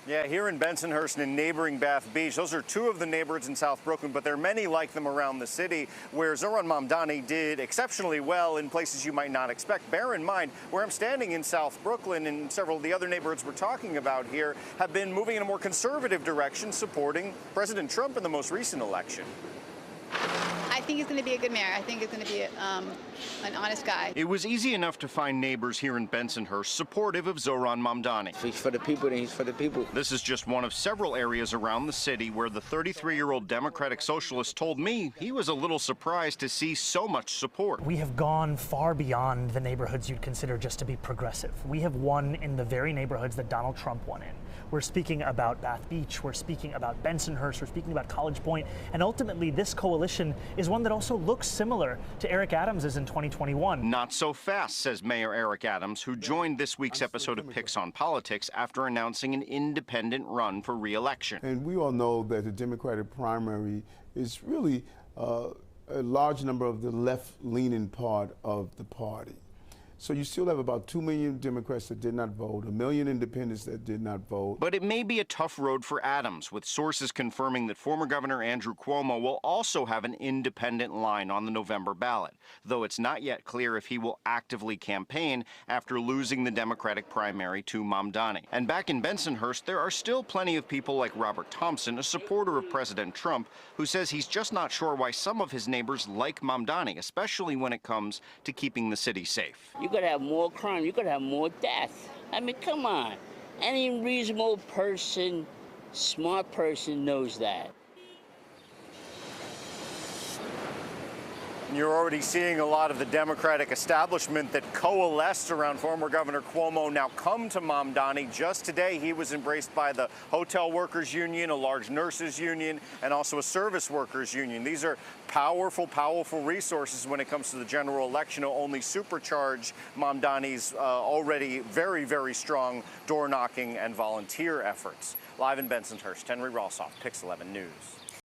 Yeah, here in Bensonhurst and in neighboring Bath Beach, those are two of the neighborhoods in South Brooklyn, but there are many like them around the city where Zohran Mamdani did exceptionally well in places you might not expect. Bear in mind, where I'm standing in South Brooklyn and several of the other neighborhoods we're talking about here have been moving in a more conservative direction, supporting President Trump in the most recent election. I think he's going to be a good mayor. I think he's going to be an honest guy. It was easy enough to find neighbors here in Bensonhurst supportive of Zohran Mamdani. If he's for the people, then he's for the people. This is just one of several areas around the city where the 33-year-old Democratic Socialist told me he was a little surprised to see so much support. We have gone far beyond the neighborhoods you'd consider just to be progressive. We have won in the very neighborhoods that Donald Trump won in. We're speaking about Bath Beach, we're speaking about Bensonhurst, we're speaking about College Point, and ultimately this coalition is one that also looks similar to Eric Adams's in 2021. Not so fast, says Mayor Eric Adams, who joined this week's episode of Picks on Politics after announcing an independent run for re-election. And we all know that the Democratic primary is really a large number of the left-leaning part of the party. So you still have about 2 million Democrats that did not vote, 1 million independents that did not vote. But it may be a tough road for Adams, with sources confirming that former Governor Andrew Cuomo will also have an independent line on the November ballot, though it's not yet clear if he will actively campaign after losing the Democratic primary to Mamdani. And back in Bensonhurst, there are still plenty of people like Robert Thompson, a supporter of President Trump, who says he's just not sure why some of his neighbors like Mamdani, especially when it comes to keeping the city safe. You could have more crime, you could have more death. I mean, come on. Any reasonable person, smart person knows that. You're already seeing a lot of the Democratic establishment that coalesced around former Governor Cuomo now come to Mamdani. Just today, he was embraced by the Hotel Workers Union, a large nurses union, and also a service workers union. These are powerful, powerful resources when it comes to the general election to only supercharge Mamdani's already very, very strong door knocking and volunteer efforts. Live in Bensonhurst, Henry Rossoff, Pix 11 News.